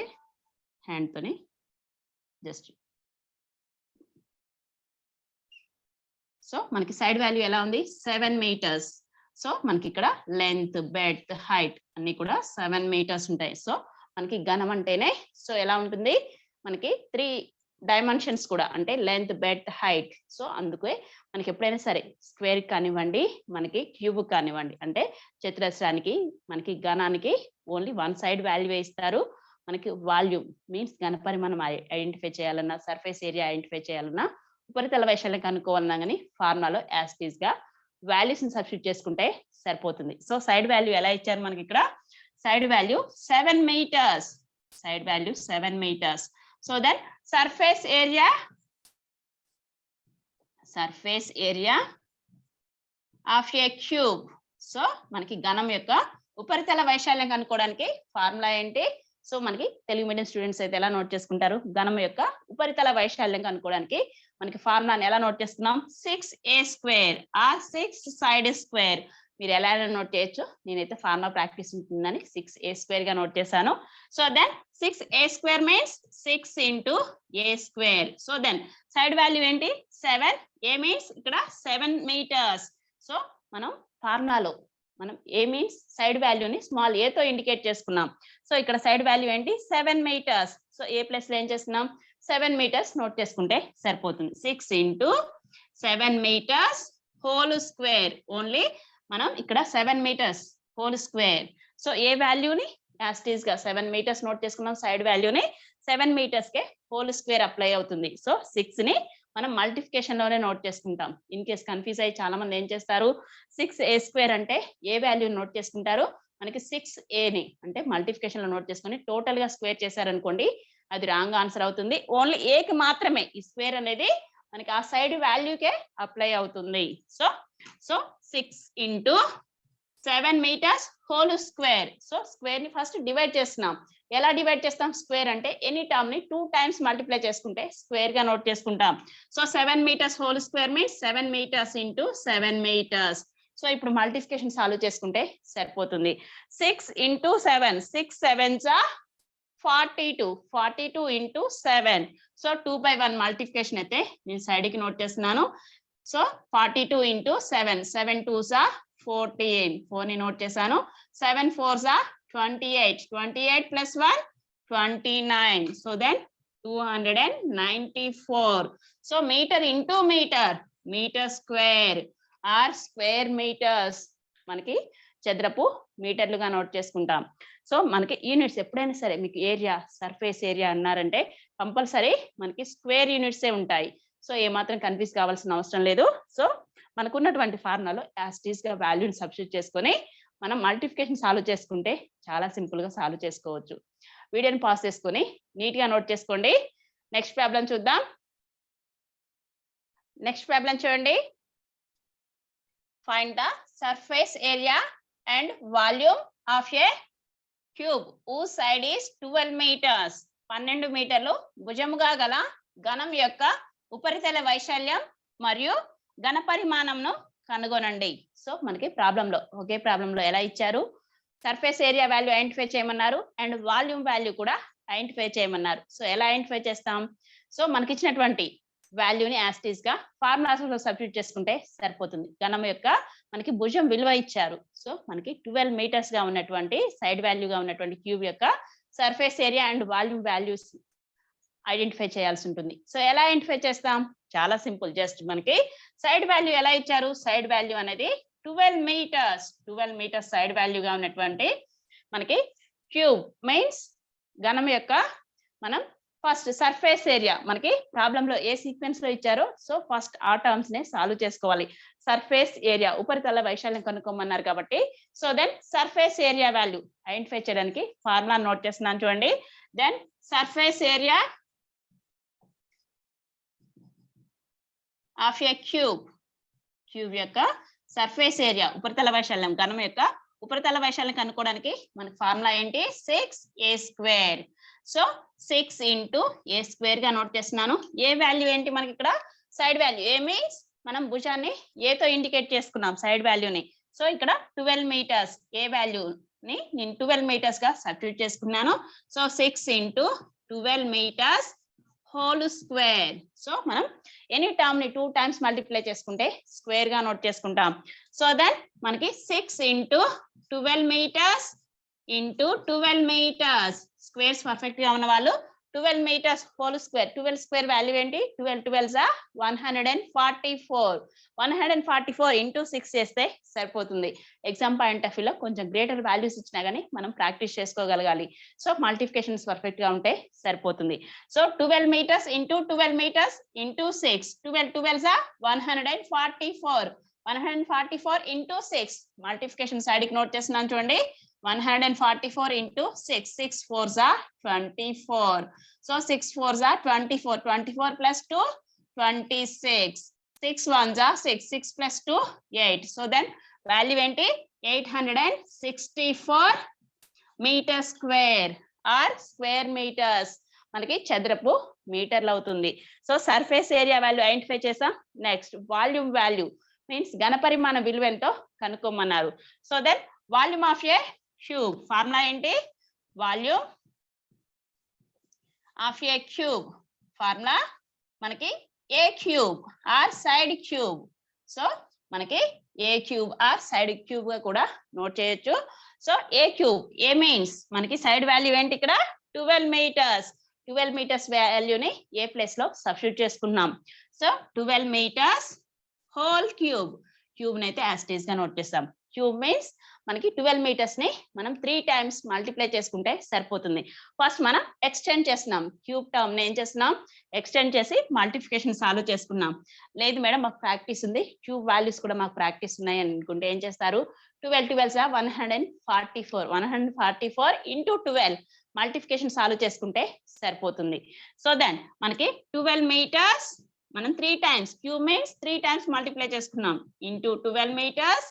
హ్యాండ్ తోని జస్ట్ సో మనకి సైడ్ వాల్యూ ఎలా ఉంది 7 మీటర్స్. సో మనకి ఇక్కడ లెంత్, బెడ్త్, హైట్ అన్ని కూడా 7 మీటర్స్ ఉంటాయి. సో మనకి ఘనం అంటేనే సో ఎలా ఉంటుంది, మనకి 3 డైమెన్షన్స్ కూడా అంటే లెంత్, బెడ్త్, హైట్. సో అందుకే మనకి ఎప్పుడైనా సరే స్క్వేర్ కానివ్వండి, మనకి క్యూబ్ కానివ్వండి, అంటే చతురస్రానికి మనకి ఘనానికి ఓన్లీ 1 సైడ్ వాల్యూ ఇస్తారు. మనకి వాల్యూమ్ మీన్స్ ఘన పరిమాణం ఐడెంటిఫై చేయాలన్నా, సర్ఫేస్ ఏరియా ఐడెంటిఫై చేయాలన్నా, ఉపరితల వైశాల్యం కనుక్కోవాలన్నా కానీ ఫార్ములాలో యాజ్ ఇట్ ఈస్ గా వాల్యూస్ ని సబ్స్టిట్యూట్ చేసుకుంటే సరిపోతుంది. సో సైడ్ వాల్యూ ఎలా ఇచ్చారు మనకి ఇక్కడ, side value 7 metres, side value 7 meters. So then surface area of a cube. సో మనకి ఘనం యొక్క ఉపరితల వైశాల్యం కనుక్కోవడానికి ఫార్ములా ఏంటి? సో మనకి తెలుగు మీడియం స్టూడెంట్స్ అయితే ఎలా నోట్ చేసుకుంటారు, ఘనం యొక్క ఉపరితల వైశాల్యం కనుక్కోవడానికి మనకి ఫార్ములాని ఎలా నోట్ చేసుకున్నాం, 6a² ఆర్ 6 సైడ్ స్క్వేర్. మీరు ఎలా నోట్ చేయొచ్చు, నేనైతే ఫార్ములా ప్రాక్టీస్ ఉంటుందని 6a² గా నోట్ చేశాను. So then 6a² means 6 into a². So then side value ఏంటి 7, a మీన్స్ ఇక్కడ 7 meters. సో మనం ఫార్ములాలో మనం ఏ మీన్స్ సైడ్ వాల్యూని స్మాల్ ఏ తో ఇండికేట్ చేసుకున్నాం. సో ఇక్కడ సైడ్ వాల్యూ ఏంటి 7 meters. సో ఏ ప్లస్ లో ఏం చేస్తున్నాం 7 meters నోట్ చేసుకుంటే సరిపోతుంది. 6 into 7 meters whole square. Only మనం ఇక్కడ 7 meters హోల్ స్క్వేర్. సో ఏ వాల్యూని యాజ్ ఇట్ ఈస్ గా 7 meters నోట్ చేసుకున్నాం, సైడ్ వాల్యూని 7 meters కే హోల్ స్క్వేర్ అప్లై అవుతుంది. సో 6 ని మనం మల్టిఫికేషన్ లోనే నోట్ చేసుకుంటాం. ఇన్ కేస్ కన్ఫ్యూజ్ అయ్యి చాలా మంది ఏం చేస్తారు, 6a² అంటే ఏ వాల్యూ నోట్ చేసుకుంటారు, మనకి 6a ని అంటే మల్టిఫికేషన్ లో నోట్ చేసుకొని టోటల్ గా స్క్వేర్ చేశారనుకోండి, అది రాంగ్ ఆన్సర్ అవుతుంది. ఓన్లీ ఏ కి మాత్రమే ఈ స్క్వేర్ అనేది మనకి ఆ సైడ్ వాల్యూకే అప్లై అవుతుంది. So 6 into 7 meters whole square. So square ని ఫస్ట్ డివైడ్ చేస్తున్నాం. ఎలా డివైడ్ చేస్తాం, స్క్వేర్ అంటే ఎనీ టర్మ్ ని 2 times మల్టిప్లై చేసుకుంటే స్క్వేర్ గా నోట్ చేసుకుంటాం. So 7 meters whole square means 7 meters into 7 meters. So ఇప్పుడు మల్టిప్లికేషన్ సాల్వ్ చేసుకుంటే సరిపోతుంది. 6 into 7, 6 7s are 42, 42 into 7. So 2/1 multiplication అయితే నేను సైడ్ కి నోట్ చేస్తున్నాను. సో 42 into 7, 7 2s are 14, 4 ని నోట్ చేశాను. 7 4s are 28, 28 plus 1 29. So then 294. So meter into meter, meter square or square meters మనకి చదరపు మీటర్లుగా నోట్ చేసుకుంటాం. సో మనకి యూనిట్స్ ఎప్పుడైనా సరే మీకు ఏరియా, సర్ఫేస్ ఏరియా అన్నారంటే కంపల్సరీ మనకి స్క్వేర్ యూనిట్సే ఉంటాయి. సో ఏమాత్రం కన్ఫ్యూజ్ కావాల్సిన అవసరం లేదు. సో మనకున్నటువంటి ఫార్ములాలో యాజ్ ఇట్ ఈస్ గా వాల్యూని సబ్స్టిట్యూట్ చేసుకొని మనం మల్టిప్లికేషన్ సాల్వ్ చేసుకుంటే చాలా సింపుల్ గా సాల్వ్ చేసుకోవచ్చు. వీడియోని పాస్ చేసుకొని నీట్ గా నోట్ చేసుకోండి. నెక్స్ట్ ప్రాబ్లం చూద్దాం. నెక్స్ట్ ప్రాబ్లం చూడండి. Find the surface area and volume of a cube whose side is 12 meters. 12 మీటర్లు భుజముగా గల ఘనం యొక్క ఉపరితల వైశాల్యం మరియు ఘన పరిమాణంను కనుగొనండి. సో మనకి ప్రాబ్లంలో ఒకే ప్రాబ్లంలో ఎలా ఇచ్చారు, సర్ఫేస్ ఏరియా వాల్యూ ఐడెంటిఫై చేయమన్నారు అండ్ వాల్యూమ్ వాల్యూ కూడా ఐడెంటిఫై చేయమన్నారు. సో ఎలా ఐడెంటిఫై చేస్తాం, సో మనకి ఇచ్చినటువంటి వాల్యూని యాజ్ ఇట్ ఈస్ గా ఫార్ములాస్ లో సబ్స్టిట్యూట్ చేసుకుంటే సరిపోతుంది. ఘనం యొక్క మనకి భుజం విలువ ఇచ్చారు. సో మనకి 12 meters గా ఉన్నటువంటి సైడ్ వాల్యూగా ఉన్నటువంటి క్యూబ్ యొక్క surface area and volume values identify చేయాల్సి ఉంటుంది. సో ఎలా ఐడెంటిఫై చేస్తాం, చాలా సింపుల్. జస్ట్ మనకి సైడ్ వాల్యూ ఎలా ఇచ్చారు, సైడ్ వాల్యూ అనేది 12 meters, 12 meters సైడ్ వాల్యూగా ఉన్నటువంటి మనకి క్యూబ్ మీన్స్ ఘనం యొక్క మనం ఫస్ట్ సర్ఫేస్ ఏరియా మనకి ప్రాబ్లంలో ఏ సీక్వెన్స్ లో ఇచ్చారో సో ఫస్ట్ ఆ టర్మ్స్ నే సాల్వ్ చేసుకోవాలి. సర్ఫేస్ ఏరియా ఉపరితల వైశాల్యం కనుక్కోమన్నారు కాబట్టి so then surface area value identify చేయడానికి ఫార్ములా నోట్ చేస్తున్నాను చూడండి. Then surface area of a cube, cube యొక్క సర్ఫేస్ ఏరియా ఉపరితల వైశాల్యం ఘనం యొక్క ఉపరితల వైశాల్యం కనుక్కోవడానికి మనకి ఫార్ములా ఏంటి 6a². సో 6 into a² గా నోట్ చేస్తున్నాను. ఏ వాల్యూ ఏంటి మనకి ఇక్కడ సైడ్ వాల్యూ, ఏ మీన్స్ మనం భుజాన్ని ఏ తో ఇండికేట్ చేసుకున్నాం సైడ్ వాల్యూని. సో ఇక్కడ 12 meters ఏ వాల్యూని నేను 12 meters గా సబ్స్టిట్యూట్ చేసుకున్నాను. So 6 into 12 meters whole square. So మనం ఎనీ టర్మ్ ని 2 times మల్టిప్లై చేసుకుంటే స్క్వేర్ గా నోట్ చేసుకుంటాం. సో దెన్ మనకి 6 into 12 meters into 12 meters. Squares perfect గా ఉన్న వాళ్ళు 12 meters whole square. 12 square value ఏంటి? 12 12s are 144. 144 into 6 చేస్తే సరిపోతుంది. ఎగ్జామ్ పాయింట్ ఆఫ్ వ్యూలో కొంచెం గ్రేటర్ వాల్యూస్ ఇచ్చినా గానీ మనం ప్రాక్టీస్ చేసుకోగలగాలి. సో మల్టిప్లికేషన్స్ పర్ఫెక్ట్ గా ఉంటే సరిపోతుంది. So 12 meters into 12 meters into 6. 12 12s are 144. 144 into 6. Multiplication side కి నోట్ చేస్తున్నాను చూడండి. 144 into 6. 6 4s are 24. So 6 4s are 24. 24 plus 2, 26. 6 1s are 6. 6 plus 2, 8. So then value ఏంటి? 864 meter square or square meters. మనకి చదరపు మీటర్లు అవుతుంది. So surface area value identify చేసాం. Next volume value means ఘనపరిమాణ విలువ ఎంతో కనుక్కోమన్నారు. So then volume of a cube formula ఏంటి? Volume of a cube formula మనకి A cube or side cube. So మనకి A cube or side cube గా కూడా నోట్ చేయొచ్చు. So A cube A means మనకి సైడ్ వాల్యూ ఏంటి ఇక్కడ? 12 meters. 12 meters వాల్యూని ఏ ప్లేస్ లో సబ్స్టిట్యూట్ చేసుకున్నాం. So 12 meters whole cube. Cube ని అయితే యాజ్ ఇట్ ఈస్ గా నోట్ చేస్తాం. క్యూబ్ మీన్స్ మనకి 12 meters ని మనం 3 times మల్టిప్లై చేసుకుంటే సరిపోతుంది. ఫస్ట్ మనం ఎక్స్టెండ్ చేస్తున్నాం. క్యూబ్ టర్మ్ ని ఏం చేస్తున్నాం? ఎక్స్టెండ్ చేసి మల్టిప్లికేషన్ సాల్వ్ చేసుకున్నాం. లేదు మేడం మాకు ప్రాక్టీస్ ఉంది, క్యూబ్ వాల్యూస్ కూడా మాకు ప్రాక్టీస్ ఉన్నాయి అనుకుంటే ఏం చేస్తారు? 12 12s are 144. 144 into 12 multiplication solve చేసుకుంటే సరిపోతుంది. సో దెన్ మనకి 12 meters మనం 3 times cube means 3 times multiply చేసుకున్నాం. Into 12 meters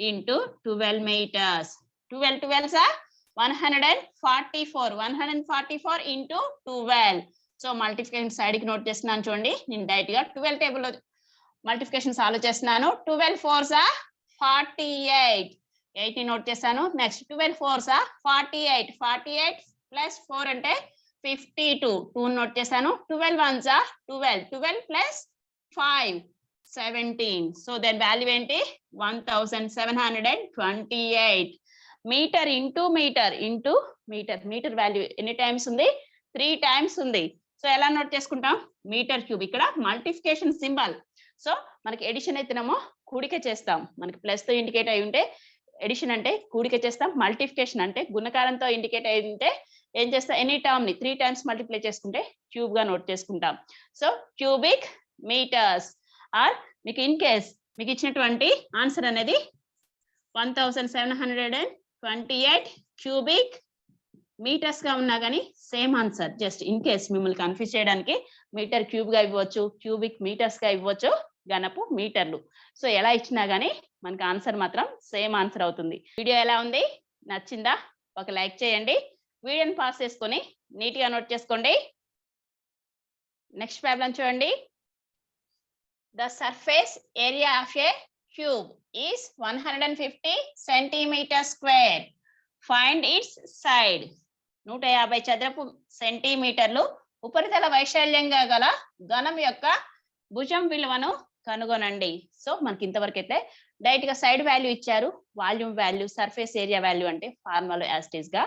into 12 meters. 12 12s are 144. 144 into 12. So multiplication side కి నోట్ చేస్తున్నాను చూడండి. నేను డైరెక్ట్ గా 12 టేబుల్ లో మల్టిప్లికేషన్ సాల్వ్ చేస్తున్నాను. 12 4s are 48. 8 ని నోట్ చేశాను. Next 12 4s are 48. 48 ప్లస్ 4 అంటే 52. 2 నోట్ చేశాను. 12 1s are 12. 12 plus 5 17. So then value ఏంటి? 1728 metre into metre into metre. Metre value ఎన్ని టైమ్స్ ఉంది? 3 times ఉంది. సో ఎలా నోట్ చేసుకుంటాం? Metre cube. ఇక్కడ మల్టిప్లికేషన్ సింబల్. సో మనకి ఎడిషన్ అయితేనేమో కూడిక చేస్తాం. మనకి ప్లస్ తో ఇండికేట్ అయి ఉంటే ఎడిషన్ అంటే కూడిక చేస్తాం. మల్టిప్లికేషన్ అంటే గుణకారంతో ఇండికేట్ అయి ఉంటే ఏం చేస్తాం? ఎనీ టర్మ్ ని 3 times మల్టిప్లై చేసుకుంటే క్యూబ్ గా నోట్ చేసుకుంటాం. సో క్యూబిక్ మీటర్స్ ఆర్ మీకు ఇన్ కేస్ మీకు ఇచ్చినటువంటి ఆన్సర్ అనేది 1728 క్యూబిక్ మీటర్స్ గా ఉన్నా కానీ same answer. Just in case మిమ్మల్ని కన్ఫ్యూజ్ చేయడానికి మీటర్ క్యూబ్ గా ఇవ్వచ్చు, క్యూబిక్ మీటర్స్ గా ఇవ్వచ్చు, ఘనపు మీటర్లు. సో ఎలా ఇచ్చినా గానీ మనకి ఆన్సర్ మాత్రం సేమ్ ఆన్సర్ అవుతుంది. వీడియో ఎలా ఉంది? నచ్చిందా? ఒక లైక్ చేయండి. వీడియోని పాస్ చేసుకొని నీట్ గా నోట్ చేసుకోండి. నెక్స్ట్ ప్రాబ్లం చూడండి. The surface area of a cube is 150 centimeters square. Find its side. 150 చదరపు సెంటీమీటర్లు ఉపరితల వైశాల్యంగా గల ఘనం యొక్క భుజం విలువను కనుగొనండి. సో మనకి ఇంతవరకు అయితే డైరెక్ట్ గా సైడ్ వాల్యూ ఇచ్చారు. Volume value, surface area value అంటే ఫార్ములా యాజ్ ఇట్ ఈస్ గా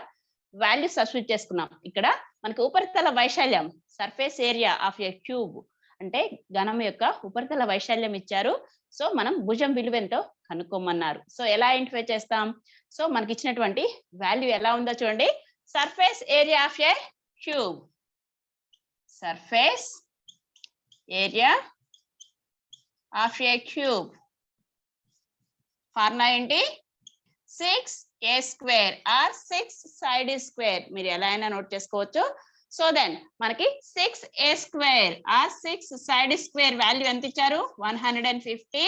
వాల్యూ సబ్స్టిట్యూట్ చేసుకున్నాం. ఇక్కడ మనకి ఉపరితల వైశాల్యం surface area of a cube అంటే ఘనం యొక్క ఉపరితల వైశాల్యం ఇచ్చారు. సో మనం భుజం విలువ ఎంతో కనుక్కోమన్నారు. సో ఎలా ఐడెంటిఫై చేస్తాం? సో మనకి ఇచ్చినటువంటి వాల్యూ ఎలా ఉందో చూడండి. Surface area of a cube. Surface area of a cube formula ఏంటి? 6a square or 6 side square. మీరు ఎలా అయినా నోట్ చేసుకోవచ్చు. సో దెన్ మనకి 6a square or 6 side square value ఎంత ఇచ్చారు? 150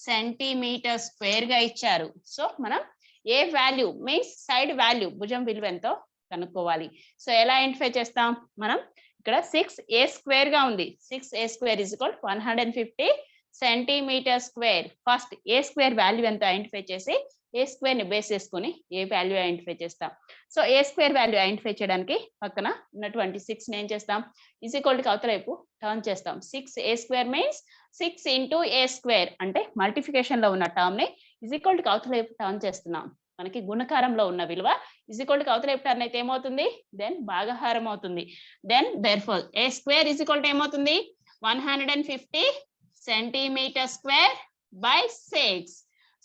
సెంటీమీటర్ స్క్వేర్ గా ఇచ్చారు. సో మనం ఏ వాల్యూ మీన్స్ సైడ్ వాల్యూ భుజం విలువ ఎంతో కనుక్కోవాలి. సో ఎలా ఐడెంటిఫై చేస్తాం? మనం ఇక్కడ 6a square గా ఉంది. 6a square is equal 150 centimetre square. First a square value ఎంత ఐడెంటిఫై చేసి ఏ స్క్వేర్ ని బేస్ చేసుకొని ఏ వాల్యూ ఐడెంటిఫై చేస్తాం. So A square value identify చేయడానికి పక్కన ఉన్నటువంటి 6 ని ఏం చేస్తాం, ఈజ్ ఈక్వల్ టు అవతల వైపు టర్న్ చేస్తాం. 6 ఏ స్క్వేర్ మీన్స్ 6 ఇంటూ ఏ స్క్వేర్ అంటే మల్టిఫికేషన్ లో ఉన్న టర్మ్ ని ఈజ్ ఈక్వల్ టు అవతల వైపు టర్న్ చేస్తున్నాం. మనకి గుణకారంలో ఉన్న విలువ ఈజ్ ఈక్వల్ టు అవతల వైపు టర్న్ అయితే ఏమవుతుంది, దెన్ భాగహారం అవుతుంది. Then therefore A square is equal to ఏమవుతుంది, 150 centimetre square by 6.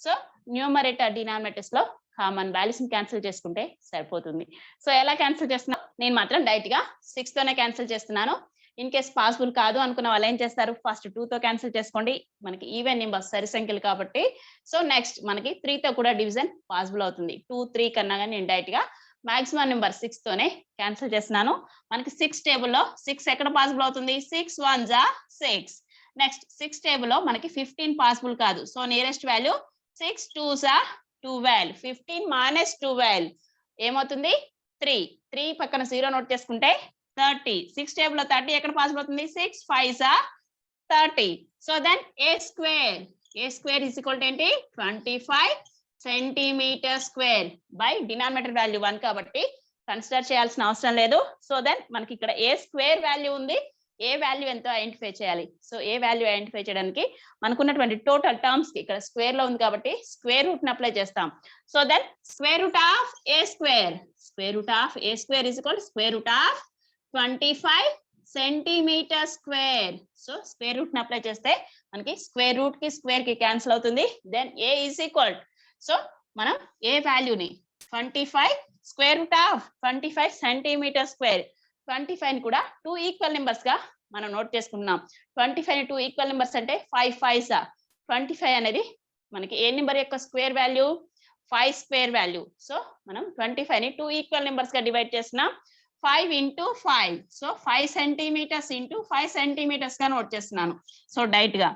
So numerator denominators లో కామన్ వాల్యూస్ ని క్యాన్సిల్ చేసుకుంటే సరిపోతుంది. సో ఎలా క్యాన్సిల్ చేస్తున్నా, నేను మాత్రం డైరెక్ట్ గా 6 తోనే క్యాన్సిల్ చేస్తున్నాను. ఇన్ కేస్ పాసిబుల్ కాదు అనుకున్న వాళ్ళు ఏం చేస్తారు, ఫస్ట్ 2 తో క్యాన్సిల్ చేసుకోండి, మనకి ఈవెన్ నెంబర్ సరి సంఖ్యలు కాబట్టి. సో నెక్స్ట్ మనకి 3 తో కూడా డివిజన్ పాసిబుల్ అవుతుంది. 2, 3 కన్నా కానీ నేను డైరెక్ట్ గా మాక్సిమం నెంబర్ 6 తోనే క్యాన్సిల్ చేస్తున్నాను. మనకి 6 టేబుల్లో 6 ఎక్కడ పాసిబుల్ అవుతుంది, 6 1s are 6. నెక్స్ట్ 6 టేబుల్లో మనకి 15 పాసిబుల్ కాదు. So nearest value 6 2s are 12. 15 minus 12 ఏమవుతుంది, 3. 3 పక్కన 0 నోట్ చేసుకుంటే 30. 6 టేబుల్ లో 30 ఎక్కడ పాసిబుల్ అవుతుంది, 6 5s are 30. So then A square is equal to ఏంటి, 25 centimetre square by denominator value 1 కాబట్టి కన్సిడర్ చేయాల్సిన అవసరం లేదు. సో దెన్ మనకి ఇక్కడ ఏ స్క్వేర్ వాల్యూ ఉంది, ఏ వాల్యూ ఎంతో ఐడెంటిఫై చేయాలి. సో ఏ వాల్యూ ఐడెంటిఫై చేయడానికి మనకున్నటువంటి టోటల్ టర్మ్స్ కి ఇక్కడ స్క్వేర్ లో ఉంది కాబట్టి స్క్వేర్ రూట్ ని అప్లై చేస్తాం. So then square root of A square is equal square root of 25 centimetre square. So square root ని అప్లై చేస్తే మనకి స్క్వేర్ రూట్ కి స్క్వేర్ కి క్యాన్సిల్ అవుతుంది. Then A is equal, so మనం ఏ వాల్యూని 25 square root of 25 centimetre square, 25 ని కూడా 2 ఈక్వల్ నెంబర్స్ గా మనం నోట్ చేసుకుంటున్నాం. 25 ని 2 ఈక్వల్ నెంబర్స్ అంటే 5 5s. 25 అనేది మనకి ఏ నెంబర్ యొక్క square value, 5 square value. So మనం 25 ని 2 ఈక్వల్ నెంబర్స్ గా డివైడ్ చేస్తున్నాం. 5 into 5. So 5 centimetres into 5 centimetres గా నోట్ చేస్తున్నాను. సో డైరెక్ట్ గా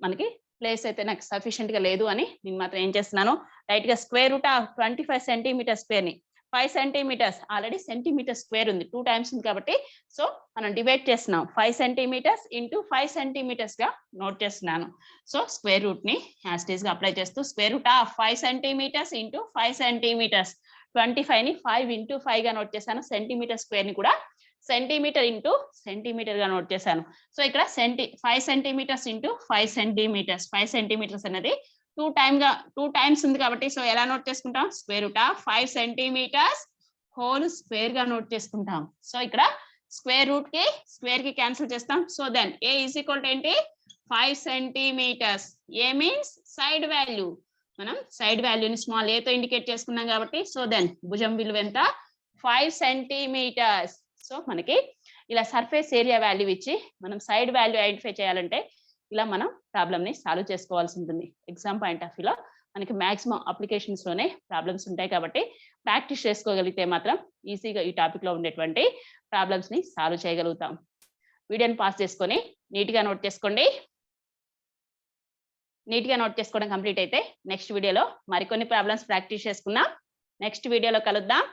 మనకి ప్లేస్ అయితే నాకు సఫిషియెంట్ గా లేదు అని నేను మాత్రం ఏం చేస్తున్నాను, డైరెక్ట్ గా square root of 25 centimetre square ని 5 సెంటీమీటర్స్, ఆల్రెడీ సెంటీమీటర్ స్క్వేర్ ఉంది 2 టైమ్స్ ఉంది కాబట్టి సో మనం డివైడ్ చేస్తున్నాం. 5 సెంటీమీటర్స్ ఇంటూ 5 సెంటీమీటర్స్ గా నోట్ చేస్తున్నాను. సో స్క్వేర్ రూట్ ని యాజ్ ఇట్ ఈస్ గా అప్లై చేస్తూ square root of 5 centimetres into 5 centimetres, 25 ని 5 into 5 గా నోట్ చేశాను. సెంటీమీటర్ స్క్వేర్ ని కూడా సెంటీమీటర్ ఇంటూ సెంటీమీటర్ గా నోట్ చేశాను. సో ఇక్కడ 5 సెంటీమీటర్స్ ఇంటూ 5 సెంటీమీటర్స్, 5 సెంటీమీటర్స్ అనేది 2 టైమ్స్ ఉంది కాబట్టి సో ఎలా నోట్ చేసుకుంటాం, square root of 5 centimetres whole square గా నోట్ చేసుకుంటాం. సో ఇక్కడ స్క్వేర్ రూట్ కి స్క్వేర్ కి క్యాన్సిల్ చేస్తాం. So then A is equal to ఏంటి, 5 centimetres. A means side value, మనం సైడ్ వాల్యూని స్మాల్ ఏ తో ఇండికేట్ చేసుకున్నాం కాబట్టి సో దెన్ భుజం విలువ ఎంత, 5 సెంటీమీటర్స్. సో మనకి ఇలా సర్ఫేస్ ఏరియా వాల్యూ ఇచ్చి మనం సైడ్ వాల్యూ ఐడెంటిఫై చేయాలంటే ఇలా మనం ప్రాబ్లమ్ ని సాల్వ్ చేసుకోవాల్సి ఉంటుంది. ఎగ్జామ్ పాయింట్ ఆఫ్ వ్యూలో మనకి మాక్సిమం అప్లికేషన్స్ లోనే ప్రాబ్లమ్స్ ఉంటాయి కాబట్టి ప్రాక్టీస్ చేసుకోగలిగితే మాత్రం ఈజీగా ఈ టాపిక్ లో ఉండేటువంటి ప్రాబ్లమ్స్ ని సాల్వ్ చేయగలుగుతాం. వీడియోని పాస్ చేసుకొని నీట్ గా నోట్ చేసుకోండి. నీట్ గా నోట్ చేసుకోవడం కంప్లీట్ అయితే నెక్స్ట్ వీడియోలో మరికొన్ని ప్రాబ్లమ్స్ ప్రాక్టీస్ చేసుకుందాం. నెక్స్ట్ వీడియోలో కలుద్దాం.